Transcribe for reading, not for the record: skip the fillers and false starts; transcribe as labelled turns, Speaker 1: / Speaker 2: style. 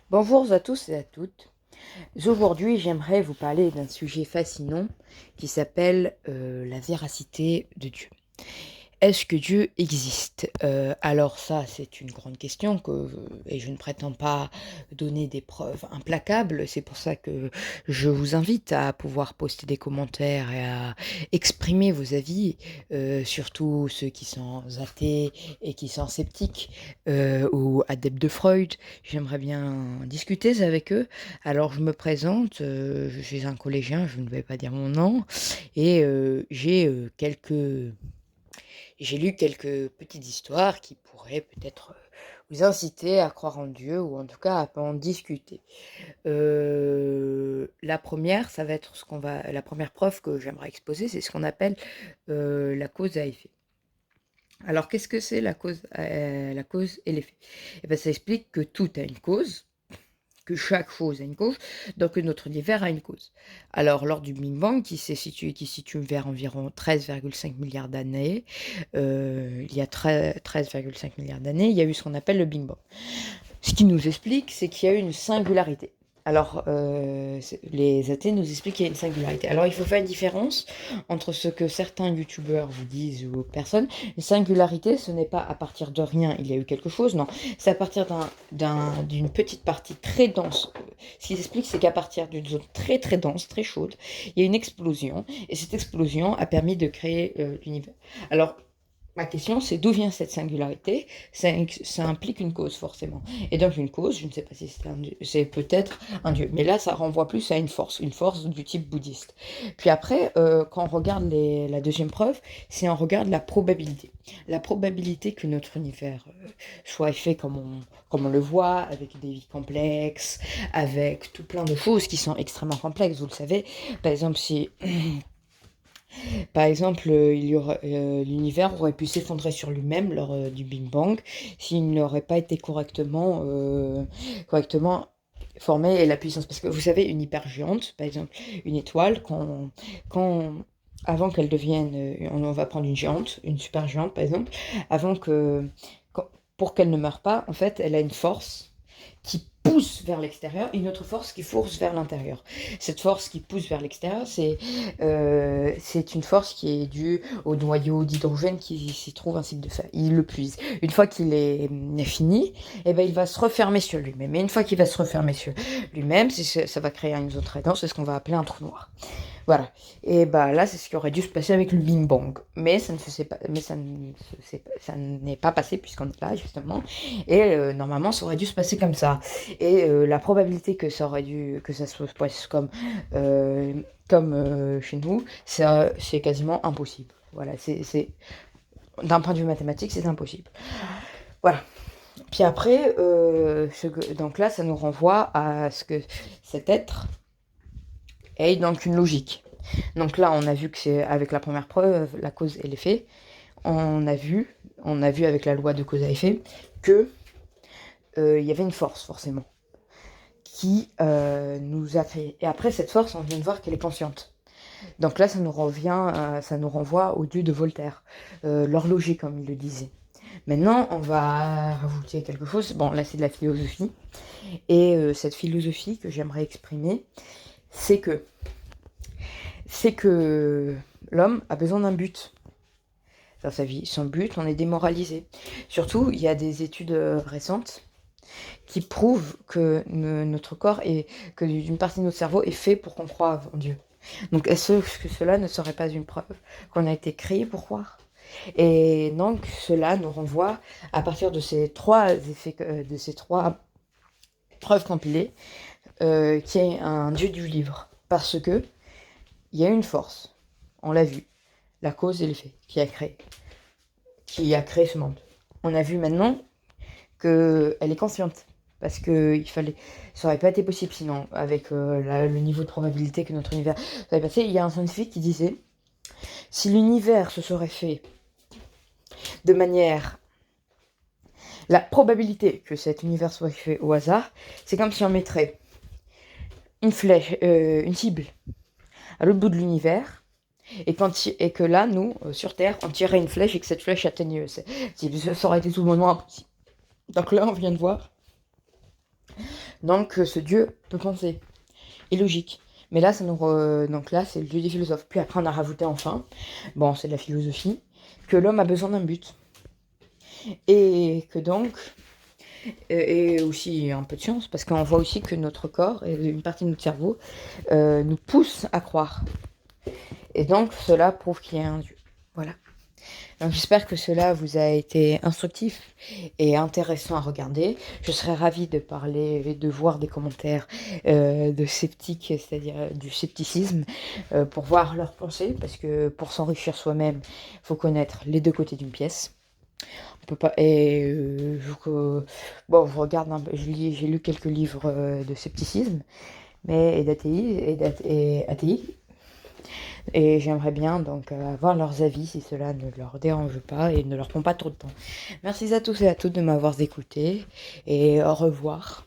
Speaker 1: Bonjour à tous et à toutes. Aujourd'hui, j'aimerais vous parler d'un sujet fascinant qui s'appelle la véracité de Dieu. Est-ce que Dieu existe? Alors ça, c'est une grande question et je ne prétends pas donner des preuves implacables. C'est pour ça que je vous invite à pouvoir poster des commentaires et à exprimer vos avis, surtout ceux qui sont athées et qui sont sceptiques, ou adeptes de Freud. J'aimerais bien discuter avec eux. Alors je me présente, je suis un collégien, je ne vais pas dire mon nom et j'ai lu quelques petites histoires qui pourraient peut-être vous inciter à croire en Dieu ou en tout cas à en discuter. La première, ça va être la première preuve que j'aimerais exposer, c'est ce qu'on appelle la cause à effet. Alors, qu'est-ce que c'est la cause et l'effet? Eh ben, ça explique que tout a une cause, que chaque chose a une cause, donc que notre univers a une cause. Alors, lors du Big Bang, qui se situe vers environ 13,5 milliards d'années, il y a 13,5 milliards d'années, il y a eu ce qu'on appelle le Big Bang. Ce qui nous explique, c'est qu'il y a eu une singularité. Alors, les athées nous expliquent qu'il y a une singularité. Alors, il faut faire une différence entre ce que certains youtubeurs vous disent ou personnes. Une singularité, ce n'est pas à partir de rien, il y a eu quelque chose, non. C'est à partir d'une petite partie très dense. Ce qui explique, c'est qu'à partir d'une zone très très dense, très chaude, il y a une explosion. Et cette explosion a permis de créer l'univers. Alors, ma question, c'est d'où vient cette singularité? Ça implique une cause, forcément. Et donc, une cause, je ne sais pas si c'est peut-être un dieu. Mais là, ça renvoie plus à une force du type bouddhiste. Puis après, quand on regarde la deuxième preuve, c'est on regarde la probabilité. La probabilité que notre univers soit fait comme on le voit, avec des vies complexes, avec tout plein de choses qui sont extrêmement complexes, vous le savez. Par exemple, si l'univers aurait pu s'effondrer sur lui-même lors du Big Bang s'il n'aurait pas été correctement formé et la puissance. Parce que vous savez, une hypergéante, par exemple, une étoile, quand avant qu'elle devienne, on va prendre une géante, une supergéante par exemple, avant que, quand- pour qu'elle ne meure pas, en fait, elle a une force qui pousse vers l'extérieur, une autre force qui force vers l'intérieur. Cette force qui pousse vers l'extérieur, c'est une force qui est due au noyau d'hydrogène qui s'y trouve ainsi de fer. Il le puise. Une fois qu'il est fini, eh ben, il va se refermer sur lui-même. Et une fois qu'il va se refermer sur lui-même, ça va créer une zone très dense, c'est ce qu'on va appeler un trou noir. Voilà. Et bah là, c'est ce qui aurait dû se passer avec le Big Bang. Mais ça ne se sait pas, mais ça n'est pas passé puisqu'on est là, justement. Et normalement, ça aurait dû se passer comme ça. Et la probabilité que ça se passe comme chez nous, c'est quasiment impossible. Voilà, d'un point de vue mathématique, c'est impossible. Voilà. Puis après, donc là, ça nous renvoie à ce que cet être ait donc une logique. Donc là, on a vu que c'est avec la première preuve, la cause et l'effet. On a vu avec la loi de cause à effet que il y avait une force forcément qui nous a créé. Et après cette force, on vient de voir qu'elle est consciente. Donc là, ça nous renvoie au dieu de Voltaire, l'horloger comme il le disait. Maintenant, on va rajouter quelque chose. Bon, là, c'est de la philosophie. Et cette philosophie que j'aimerais exprimer, c'est que c'est que l'homme a besoin d'un but dans sa vie. Son but, on est démoralisé. Surtout, il y a des études récentes qui prouvent que notre corps et que d'une partie de notre cerveau est fait pour qu'on croie en Dieu. Donc, est-ce que cela ne serait pas une preuve qu'on a été créé pour croire? Et donc, cela nous renvoie, à partir de ces trois effets, de ces trois preuves compilées, qui est un Dieu du livre. Parce que il y a une force, on l'a vu, la cause et l'effet, qui a créé ce monde. On a vu maintenant qu'elle est consciente. Parce que ça aurait pas été possible sinon, avec le niveau de probabilité que notre univers serait passé. Il y a un scientifique qui disait, si l'univers se serait fait de manière... La probabilité que cet univers soit fait au hasard, c'est comme si on mettrait une flèche, une cible à l'autre bout de l'univers, et que là, nous, sur Terre, on tirait une flèche et que cette flèche atteigne ça aurait été tout bonnement impossible. Donc là, on vient de voir Donc ce Dieu peut penser, est logique. Mais là, donc là, c'est le Dieu des philosophes. Puis après, on a rajouté enfin, bon, c'est de la philosophie, que l'homme a besoin d'un but. Et que donc, et aussi un peu de science, parce qu'on voit aussi que notre corps et une partie de notre cerveau nous pousse à croire. Et donc, cela prouve qu'il y a un Dieu. Voilà. Donc, j'espère que cela vous a été instructif et intéressant à regarder. Je serais ravie de parler, de voir des commentaires de sceptiques, c'est-à-dire du scepticisme, pour voir leurs pensées, parce que pour s'enrichir soi-même, il faut connaître les deux côtés d'une pièce. On peut pas. Et bon, je regarde j'ai lu quelques livres de scepticisme, mais et d'athéisme et athéisme. Et j'aimerais bien donc avoir leurs avis si cela ne leur dérange pas et ne leur prend pas trop de temps. Merci à tous et à toutes de m'avoir écouté et au revoir.